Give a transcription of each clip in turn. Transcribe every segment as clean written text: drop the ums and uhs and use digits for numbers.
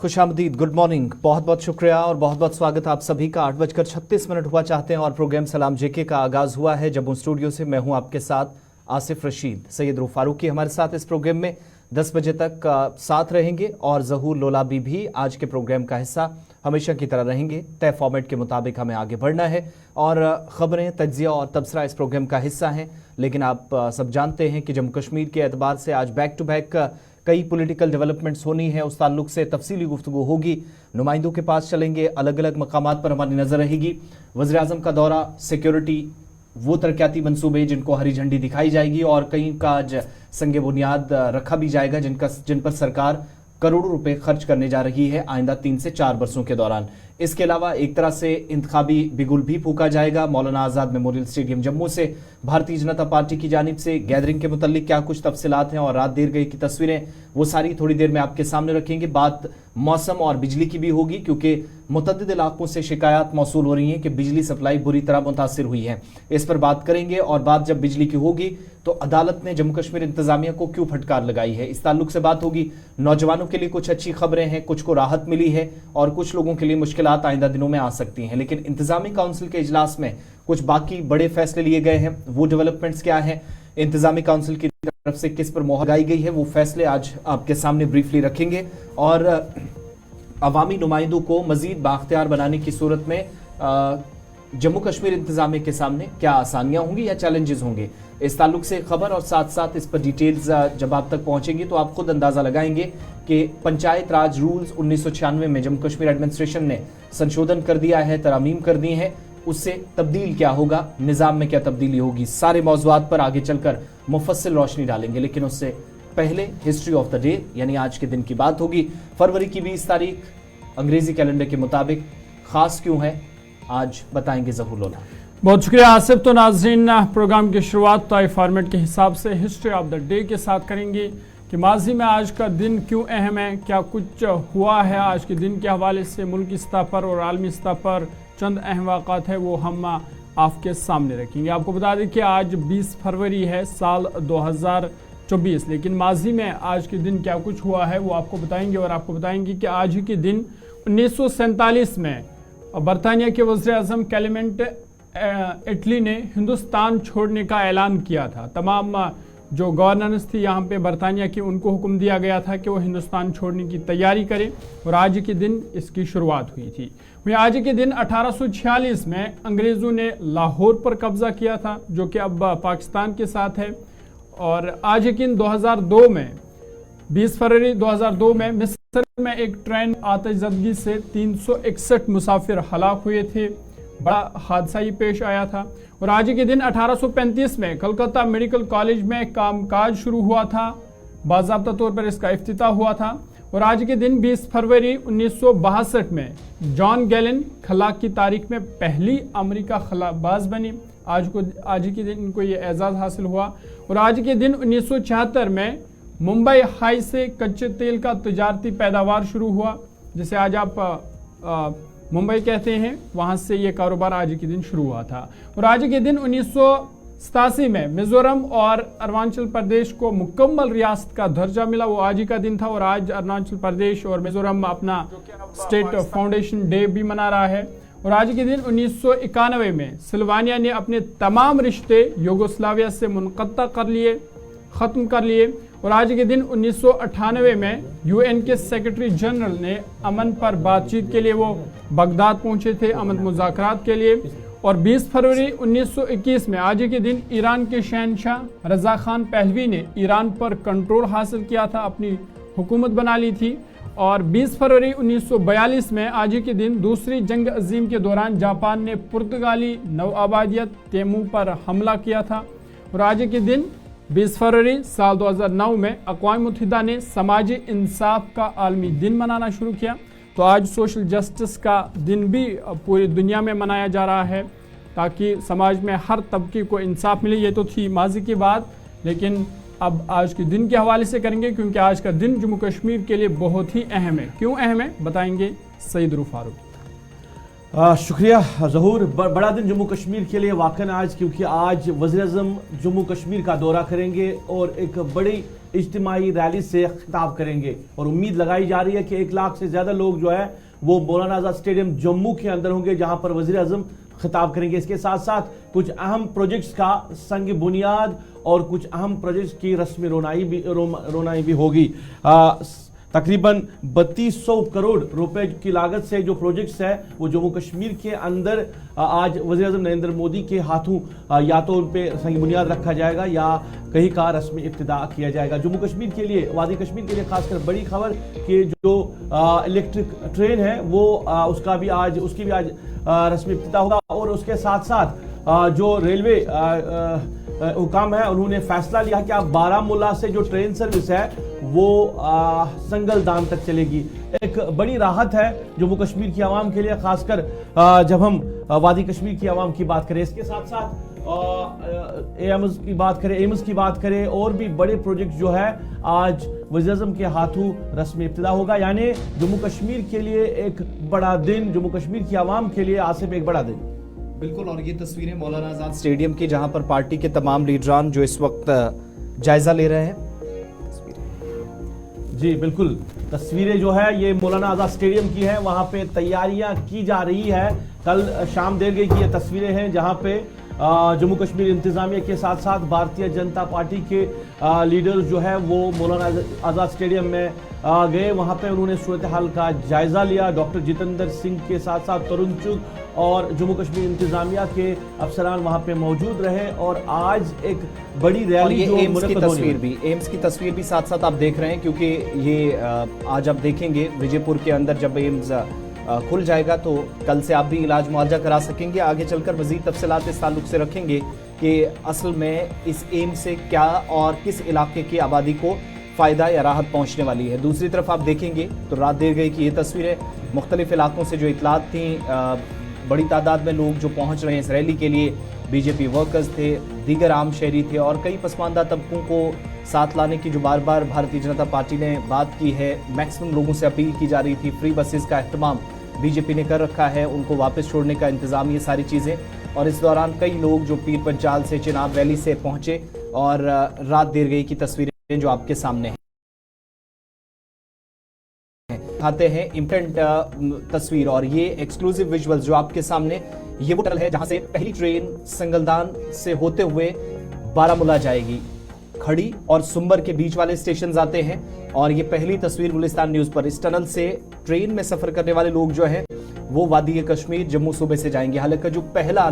खुशामदीद, good morning, बहुत बहुत शुक्रिया और बहुत बहुत स्वागत आप सभी का। 8:36 हुआ चाहते हैं और प्रोग्राम सलाम जेके का आगाज हुआ है। जम्मू स्टूडियो से मैं हूं आपके साथ आसिफ रशीद। सैयद रूफ फारूकी हमारे साथ इस प्रोग्राम में 10 बजे तक साथ रहेंगे और जहूर लोलाबी भी आज के प्रोग्राम का हिस्सा हमेशा की तरह रहेंगे। तय फॉर्मेट के मुताबिक हमें आगे बढ़ना है और खबरें, तज्जिया और तबसरा इस प्रोग्राम का हिस्सा हैं। लेकिन आप सब जानते हैं कि जम्मू कश्मीर के एतबार से आज बैक टू बैक कई पॉलिटिकल डेवलपमेंट्स होनी है। उस ताल्लुक से तफसीली गुफ्तगू होगी, नुमाइंदों के पास चलेंगे, अलग अलग मकामात पर हमारी नजर रहेगी। वज़ीर आज़म का दौरा, सिक्योरिटी, वो तरक्याती मंसूबे जिनको हरी झंडी दिखाई जाएगी और कई का आज संगे बुनियाद रखा भी जाएगा जिन पर सरकार करोड़ों रुपए खर्च करने जा रही है आइंदा 3 से 4 वर्षों के दौरान। इसके अलावा एक तरह से इंतखाबी बिगुल भी फूका जाएगा। मौलाना आज़ाद मेमोरियल स्टेडियम जम्मू से भारतीय जनता पार्टी की जानिब से गैदरिंग के मुतालिक क्या कुछ तफसीलात हैं और रात देर गई की तस्वीरें, वो सारी थोड़ी देर में आपके सामने रखेंगे। बात मौसम और बिजली की भी होगी क्योंकि मुतअद्दिद इलाकों से शिकायत मौसूल हो रही हैं कि बिजली सप्लाई बुरी तरह मुतासिर हुई है। इस पर बात करेंगे और बात जब बिजली की होगी तो अदालत ने जम्मू कश्मीर इंतजामिया को क्यों फटकार लगाई है, इस ताल्लुक से बात होगी। नौजवानों के लिए कुछ अच्छी खबरें हैं, कुछ को राहत मिली है और कुछ लोगों के लिए मुश्किलात आइंदा दिनों में आ सकती हैं। लेकिन इंतजामी काउंसिल के इजलास में कुछ बाकी बड़े फैसले लिए गए हैं, वो डेवलपमेंट्स क्या है, इंतजामी काउंसिल की तरफ से किस पर मोहर लगाई गई है, वो फैसले आज आपके सामने ब्रीफली रखेंगे। और अवामी नुमाइंदों को मजीद बाख्तियार बनाने की सूरत में जम्मू कश्मीर इंतजामिया के सामने क्या आसानियां होंगी या चैलेंजेस होंगे, इस ताल्लुक से खबर और साथ साथ इस पर डिटेल्स जब आप तक पहुंचेंगी तो आप खुद अंदाजा लगाएंगे कि पंचायत राज रूल्स 1996 में जम्मू कश्मीर एडमिनिस्ट्रेशन ने संशोधन कर दिया है, तरामीम कर दी है, उससे तब्दील क्या होगा, निजाम में क्या तब्दीली होगी, सारे मौजुआत पर आगे चलकर मुफस्सिल रोशनी डालेंगे। लेकिन उससे पहले हिस्ट्री ऑफ द डे यानी आज के दिन की बात होगी। फरवरी की 20 तारीख अंग्रेजी कैलेंडर के मुताबिक खास क्यों है, आज बताएंगे जहूर लोला। बहुत शुक्रिया आसिफ। तो नाज़रीन, प्रोग्राम की शुरुआत तय फॉर्मेट के हिसाब से हिस्ट्री ऑफ द डे के साथ करेंगे कि माजी में आज का दिन क्यों अहम है, क्या कुछ हुआ है आज के दिन के हवाले से मुल्की सतह पर और आलमी सतह पर चंद अहम वाक़ात है, वो हम आपके सामने रखेंगे। आपको बता दें कि आज 20 फरवरी है साल 2024, लेकिन माजी में आज के दिन क्या कुछ हुआ है वो आपको बताएंगे। और आपको बताएंगे कि आज ही के दिन 1947 में बरतानिया के वज़ीर आज़म क्लेमेंट एटली ने हिंदुस्तान छोड़ने का ऐलान किया था। तमाम जो गवर्नर्स थी यहाँ पे बरतानिया की, उनको हुक्म दिया गया था कि वो हिंदुस्तान छोड़ने की तैयारी करें और आज के दिन इसकी शुरुआत हुई थी। वहीं आज के दिन 1846 में अंग्रेज़ों ने लाहौर पर कब्जा किया था जो कि अब पाकिस्तान के साथ है। और आज के दिन 2002 में 20 फरवरी 2002 में मिस्र में एक ट्रेन आतिशज़दगी से 361 मुसाफिर हलाक हुए थे। बड़ा हादसा ही पेश आया था। और आज के दिन 1835 में कलकत्ता मेडिकल कॉलेज में कामकाज शुरू हुआ था, बाज़ाब्ता तौर पर इसका इफ्तिताह हुआ था। और आज के दिन 20 फरवरी 1962 में जॉन गैलन खला की तारीख में पहली अमेरिका खलाबाज बनी। आज के दिन इनको ये एजाज़ हासिल हुआ। और आज के दिन 1976 में मुंबई हाई से कच्चे तेल का तजारती पैदावार शुरू हुआ, जिसे आज आप मुंबई कहते हैं, वहां से ये कारोबार आज के दिन शुरू हुआ था। और आज के दिन 1987 में मिजोरम और अरुणाचल प्रदेश को मुकम्मल रियासत का दर्जा मिला, वो आज ही का दिन था। और आज अरुणाचल प्रदेश और मिजोरम अपना स्टेट फाउंडेशन डे भी मना रहा है। और आज के दिन 1991 में सिल्वानिया ने अपने तमाम रिश्ते यूगोस्लाविया से मुनक़ता ख़त्म कर लिए। और आज के दिन 1998 में यूएन के सेक्रेटरी जनरल ने अमन पर बातचीत के लिए वो बगदाद पहुंचे थे, अमन मुज़ाकरात के लिए। और 20 फरवरी 1921 में आज के दिन ईरान के शहंशाह रज़ा खान पहलवी ने ईरान पर कंट्रोल हासिल किया था, अपनी हुकूमत बना ली थी। और 20 फरवरी 1942 में आज के दिन दूसरी जंग अजीम के दौरान जापान ने पुर्तगाली नौआबादियत तैमूर पर हमला किया था। और आज के दिन 20 फरवरी साल 2009 में अक़वाम मुत्तहिदा ने समाजी इंसाफ का आलमी दिन मनाना शुरू किया। तो आज सोशल जस्टिस का दिन भी पूरी दुनिया में मनाया जा रहा है ताकि समाज में हर तबके को इंसाफ मिले। ये तो थी माजी की बात, लेकिन अब आज के दिन के हवाले से करेंगे क्योंकि आज का दिन जम्मू कश्मीर के लिए बहुत ही अहम है। क्यों अहम है बताएंगे सैयद रूफ फारूकी। शुक्रिया ज़हूर। बड़ा दिन जम्मू कश्मीर के लिए वाकई आज, क्योंकि आज वज़ीर-ए-आज़म जम्मू कश्मीर का दौरा करेंगे और एक बड़ी इज्तिमाई रैली से खिताब करेंगे और उम्मीद लगाई जा रही है कि 1 लाख से ज़्यादा लोग जो है वो मौलाना आज़ाद स्टेडियम जम्मू के अंदर होंगे, जहां पर वज़ीर-ए-आज़म खिताब करेंगे। इसके साथ साथ कुछ अहम प्रोजेक्ट्स का संग बुनियाद और कुछ अहम प्रोजेक्ट्स की रस्मी रोनाई भी होगी। तकरीबन 3200 करोड़ रुपए की लागत से जो प्रोजेक्ट्स है वो जम्मू कश्मीर के अंदर आज वज़ीर-ए-आज़म नरेंद्र मोदी के हाथों या तो उन पे संग बुनियाद रखा जाएगा या कहीं का रस्मी इब्तिदा किया जाएगा। जम्मू कश्मीर के लिए, वादी कश्मीर के लिए खासकर बड़ी खबर कि जो इलेक्ट्रिक ट्रेन है वो उसकी भी आज रस्मी इब्तिदा होगा। और उसके साथ साथ जो रेलवे हुकाम है उन्होंने फैसला लिया कि अब बारामूला से जो ट्रेन सर्विस है वो संगलदान तक चलेगी। एक बड़ी राहत है जम्मू कश्मीर की आवाम के लिए, खासकर जब हम वादी कश्मीर की आवाम की बात करें। इसके साथ साथ एम्स की बात करें और भी बड़े प्रोजेक्ट जो है आज वज़ीर-ए-आज़म के हाथों रस्मी इब्तिदा होगा। यानी जम्मू कश्मीर के लिए एक बड़ा दिन, जम्मू कश्मीर की आवाम के लिए आसिफ एक बड़ा दिन। बिल्कुल, और ये तस्वीरें मौलाना आज़ाद स्टेडियम की, जहां पर पार्टी के तमाम लीडरान जो इस वक्त जायजा ले रहे हैं। जी बिल्कुल, तस्वीरें जो है ये मौलाना आज़ाद स्टेडियम की है, वहां पे तैयारियां की जा रही है। कल शाम देर गई की ये तस्वीरें हैं जहां पे जम्मू कश्मीर इंतजामिया के साथ साथ भारतीय जनता पार्टी के लीडर्स जो है वो मौलाना आज़ाद स्टेडियम में गए। वहां पे उन्होंने सूरत हाल का जायजा लिया। डॉक्टर जितेंद्र सिंह के साथ साथ तरुण चुग और जम्मू कश्मीर इंतजामिया के अफसरान वहां पे मौजूद रहे और आज एक बड़ी रैली एम्स की तस्वीर भी साथ साथ आप देख रहे हैं, क्योंकि ये आज आप देखेंगे विजयपुर के अंदर जब एम्स खुल जाएगा तो कल से आप भी इलाज मुआवजा करा सकेंगे। आगे चलकर मजीद तफसीलात इस ताल्लुक से रखेंगे कि असल में इस एम्स से क्या और किस इलाके की आबादी को फ़ायदा या राहत पहुंचने वाली है। दूसरी तरफ आप देखेंगे तो रात देर गई कि ये तस्वीरें मुख्तलिफ इलाकों से जो इतलात थी, बड़ी तादाद में लोग जो पहुंच रहे हैं इस रैली के लिए, बीजेपी वर्कर्स थे, दीगर आम शहरी थे और कई पसमानदा तबकों को साथ लाने की जो बार बार भारतीय जनता पार्टी ने बात की है। मैक्सिमम लोगों से अपील की जा रही थी, फ्री बसेस का अहतमाम बीजेपी ने कर रखा है, उनको वापस छोड़ने का इंतज़ाम, ये सारी चीज़ें। और इस दौरान कई लोग जो पीर पंचाल से, चिनाब वैली से पहुंचे और रात देर गई की तस्वीरें जो आपके सामने हैं दिखाते हैं इम्पोर्टेंट तस्वीर। और ये एक्सक्लूसिव विजुअल्स जो आपके सामने, ये वो टनल है जहां से पहली ट्रेन संगलदान से होते हुए बारामूला जाएगी। खड़ी और सुंबर के बीच वाले स्टेशन आते हैं और ये पहली तस्वीर गुलिस्तान न्यूज पर। इस टनल से ट्रेन में सफर करने वाले लोग जो हैं वो वादी कश्मीर जम्मू सूबे से जाएंगे। हालांकि जो पहला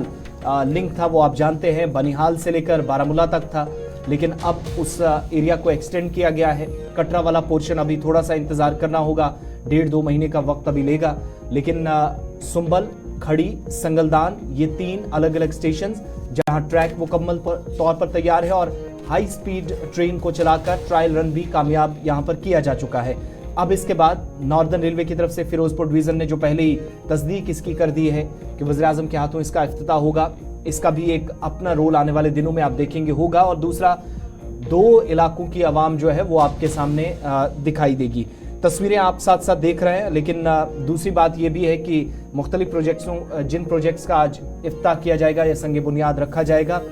लिंक था वो आप जानते हैं बनिहाल से लेकर बारामूला तक था, लेकिन अब उस एरिया को एक्सटेंड किया गया है। कटरा वाला पोर्शन अभी थोड़ा सा इंतजार करना होगा, 1.5-2 महीने का वक्त अभी लेगा। लेकिन सुंबल, खड़ी, संगलदान, ये 3 अलग अलग स्टेशन जहां ट्रैक मुकम्मल तौर पर तैयार है और हाई स्पीड ट्रेन को चलाकर ट्रायल रन भी कामयाब यहां पर किया जा चुका है। अब इसके बाद नॉर्दर्न रेलवे की तरफ से फिरोजपुर डिवीजन ने जो पहले ही तस्दीक इसकी कर दी है कि वज़ीर-ए-आज़म के हाथों इसका इफ्तिताह होगा, इसका भी एक अपना रोल आने वाले दिनों में आप देखेंगे होगा। और दूसरा, 2 इलाकों की आवाम जो है वो आपके सामने दिखाई देगी। तस्वीरें आप साथ साथ देख रहे हैं, लेकिन दूसरी बात यह भी है कि मुख्तलिफ प्रोजेक्ट्सों, जिन प्रोजेक्ट्स का आज इफ्तिताह किया जाएगा या संग बुनियाद रखा जाएगा,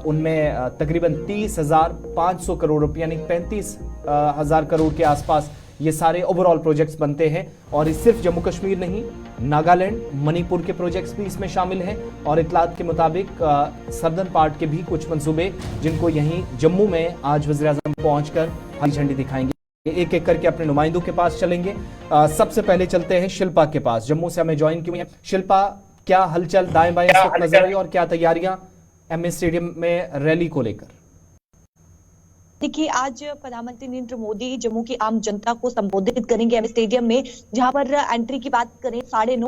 उनमें तकरीबन 30,500 करोड़ रुपये यानी 35,000 करोड़ के आसपास ये सारे ओवरऑल प्रोजेक्ट्स बनते हैं। और ये सिर्फ जम्मू कश्मीर नहीं, नागालैंड, मणिपुर के प्रोजेक्ट्स भी इसमें शामिल हैं और इतलात के मुताबिक सदर्न पार्ट के भी कुछ मंसूबे जिनको यहीं जम्मू में आज वज़ीर-ए-आज़म पहुंचकर हरी झंडी दिखाएंगे। एक एक करके अपने नुमाइंदों के पास चलेंगे। सबसे पहले चलते हैं शिल्पा के पास, जम्मू से हमें ज्वाइन की हुई है। शिल्पा, क्या हलचल दाएं बाएं इस वक्त नजर आई और क्या तैयारियां एमए स्टेडियम में रैली को लेकर? देखिए, आज प्रधानमंत्री नरेंद्र मोदी जम्मू की आम जनता को संबोधित करेंगे एमए स्टेडियम में, जहां पर एंट्री की बात करें 9:30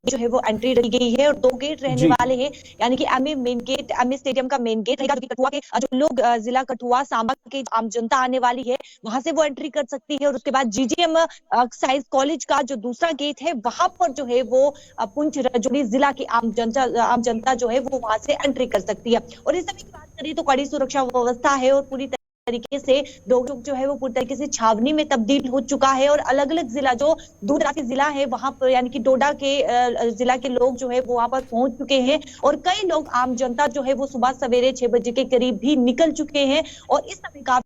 जो है वो एंट्री रखी गई है और 2 गेट रहने वाले हैं, यानी कि MA main gate, MA stadium का मेन गेट रहेगा, जो कि कठुआ के जो लोग जिला कठुआ सांबा के आम जनता आने वाली है वहां से वो एंट्री कर सकती है। और उसके बाद जीजीएम साइंस कॉलेज का जो दूसरा गेट है वहां पर जो है वो पुंछ राजौरी जिला की आम जनता जो है वो वहां से एंट्री कर सकती है। और इस समय की बात करें तो कड़ी सुरक्षा व्यवस्था है और पूरी तरीके से डोगरा चौक जो है वो पूरी तरीके से छावनी में तब्दील हो चुका है और अलग अलग जिला जो दूर दराज के जिला है वहां पर यानी कि डोडा के जिला के लोग जो है वो वहां पर पहुंच चुके हैं और कई लोग आम जनता जो है वो सुबह सवेरे 6 बजे के करीब भी निकल चुके हैं और इस समय काफी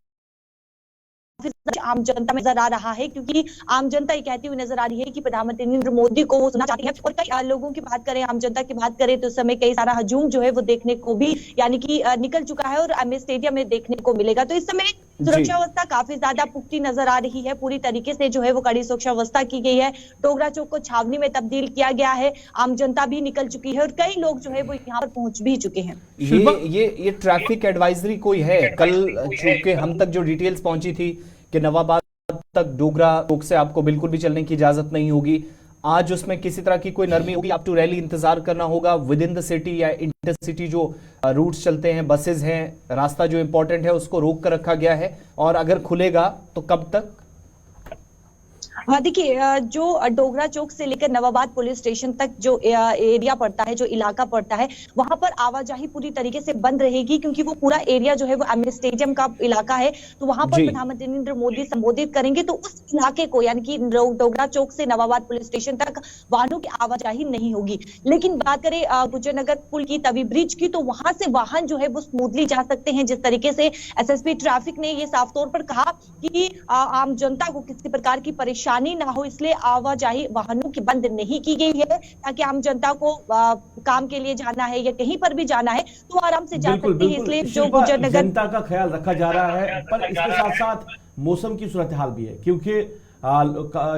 आम जनता में नजर आ रहा है क्योंकि आम जनता ये कहती हुई नजर आ रही है कि प्रधानमंत्री नरेंद्र मोदी को वो सुनना चाहती है और कई लोगों की बात करें आम जनता की बात करें तो इस समय कई सारा हजूम जो है वो देखने को भी यानी कि निकल चुका है और एमए स्टेडियम में देखने को मिलेगा। तो इस समय सुरक्षा व्यवस्था काफी ज्यादा पुख्ती नजर आ रही है, पूरी तरीके से जो है वो कड़ी सुरक्षा व्यवस्था की गई है। डोगरा चौक को छावनी में तब्दील किया गया है, आम जनता भी निकल चुकी है और कई लोग जो है वो यहाँ पर पहुंच भी चुके हैं। ये ट्रैफिक एडवाइजरी कोई है? कल चूंकि हम तक जो डिटेल्स पहुंची थी कि नवाबाद तक डोगरा चौक से आपको बिल्कुल भी चलने की इजाजत नहीं होगी, आज उसमें किसी तरह की कोई नरमी होगी? आप टू रैली इंतजार करना होगा विद इन द सिटी या इंटर सिटी जो रूट्स चलते हैं, बसेज हैं, रास्ता जो इंपॉर्टेंट है उसको रोक कर रखा गया है और अगर खुलेगा तो कब तक? हाँ देखिए, जो डोगरा चौक से लेकर नवाबाद पुलिस स्टेशन तक जो एरिया पड़ता है, जो इलाका पड़ता है, वहां पर आवाजाही पूरी तरीके से बंद रहेगी क्योंकि वो पूरा एरिया जो है वो एमए स्टेडियम का इलाका है। तो वहां पर प्रधानमंत्री नरेंद्र मोदी संबोधित करेंगे तो उस इलाके को यानी कि डोगरा चौक से नवाबाद पुलिस स्टेशन तक वाहनों की आवाजाही नहीं होगी। लेकिन बात करें गुजरनगर पुल की, तवी ब्रिज की, तो वहां से वाहन जो है वो स्मूथली जा सकते हैं। जिस तरीके से एसएसपी ट्रैफिक ने ये साफ तौर पर कहा कि आम जनता को किसी प्रकार की परेशानी ना हो इसलिए आवाजाही वाहनों की बंद नहीं की गई है ताकि आम जनता को काम के लिए जाना है या कहीं पर भी जाना है तो आराम से जा सकती है। इसलिए जो गुजरनगर जनता का ख्याल रखा जा रहा है, पर इसके साथ साथ मौसम की सूरत हाल भी है क्योंकि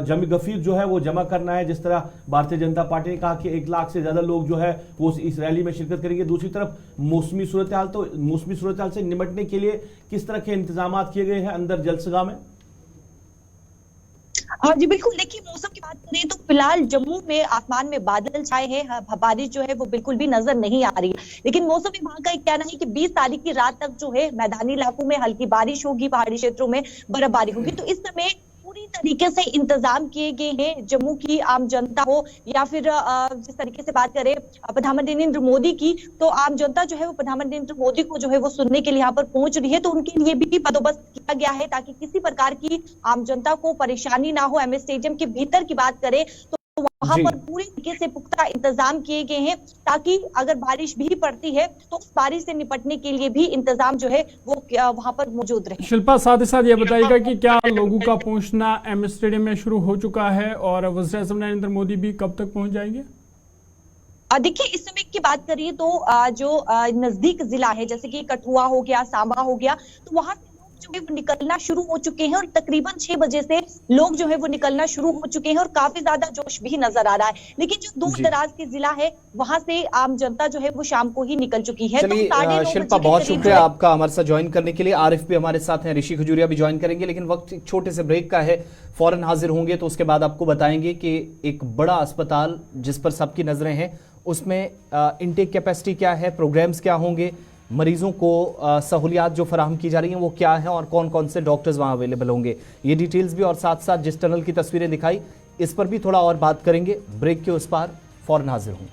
जमी गफीर जो है वो जमा करना है। जिस तरह भारतीय जनता पार्टी ने कहा कि 1 लाख से ज्यादा लोग जो है वो इस रैली में शिरकत करेंगे। दूसरी तरफ मौसमी सूरत हाल, तो मौसमी सूरत हाल से निपटने के लिए किस तरह के इंतजाम किए गए हैं अंदर जलसगा में? हाँ जी बिल्कुल, देखिए मौसम की बात करें तो फिलहाल जम्मू में आसमान में बादल छाए हैं, बारिश जो है वो बिल्कुल भी नजर नहीं आ रही। लेकिन मौसम विभाग का एक कहना है कि 20 तारीख की रात तक जो है मैदानी इलाकों में हल्की बारिश होगी, पहाड़ी क्षेत्रों में बर्फबारी होगी। तो इस समय पूरी तरीके से इंतजाम किए गए हैं जम्मू की आम जनता हो या फिर जिस तरीके से बात करें प्रधानमंत्री नरेंद्र मोदी की, तो आम जनता जो है वो प्रधानमंत्री नरेंद्र मोदी को जो है वो सुनने के लिए यहाँ पर पहुंच रही है। तो उनके लिए भी बंदोबस्त किया गया है ताकि किसी प्रकार की आम जनता को परेशानी ना हो। एमए स्टेडियम के भीतर की बात करें तो वहां पर पूरी तरीके से पुख्ता इंतजाम किए गए हैं ताकि अगर बारिश भी पड़ती है तो उस बारिश से निपटने के लिए भी इंतजाम जो है वो वहां पर मौजूद रहे। शिल्पा, साथ ही साथ ये बताइएगा कि क्या लोगों का पहुंचना एमए स्टेडियम में शुरू हो चुका है और वज़ीर-ए-आज़म नरेंद्र मोदी भी कब तक पहुंच जाएंगे? देखिए इस समय की बात करिए तो जो नजदीक जिला है जैसे कि कठुआ हो गया, सांबा हो गया, तो वहां से जो है वो निकलना शुरू हो चुके हैं और तकरीबन 6 बजे से लोग जो है वो निकलना शुरू हो चुके हैं और काफी ज्यादा जोश भी नजर आ रहा है। लेकिन जो दूर दराज के जिला है वहां से आम जनता जो है वो शाम को ही निकल चुकी है। चलिए शिल्पा, बहुत शुक्रिया आपका हमारे साथ ज्वाइन करने के लिए। आरिफ भी हमारे साथ हैं, ऋषि खजूरिया भी ज्वाइन करेंगे, लेकिन वक्त एक छोटे से ब्रेक का है, फौरन हाजिर होंगे तो उसके बाद आपको बताएंगे कि एक बड़ा अस्पताल जिस पर सबकी नजरें हैं उसमें इनटेक कैपेसिटी क्या है, प्रोग्राम्स क्या होंगे, मरीजों को सहूलियात जो फराहम की जा रही हैं वो क्या है और कौन कौन से डॉक्टर्स वहां अवेलेबल होंगे, ये डिटेल्स भी और साथ साथ जिस टनल की तस्वीरें दिखाई इस पर भी थोड़ा और बात करेंगे। ब्रेक के उस पार फौरन हाजिर हूं।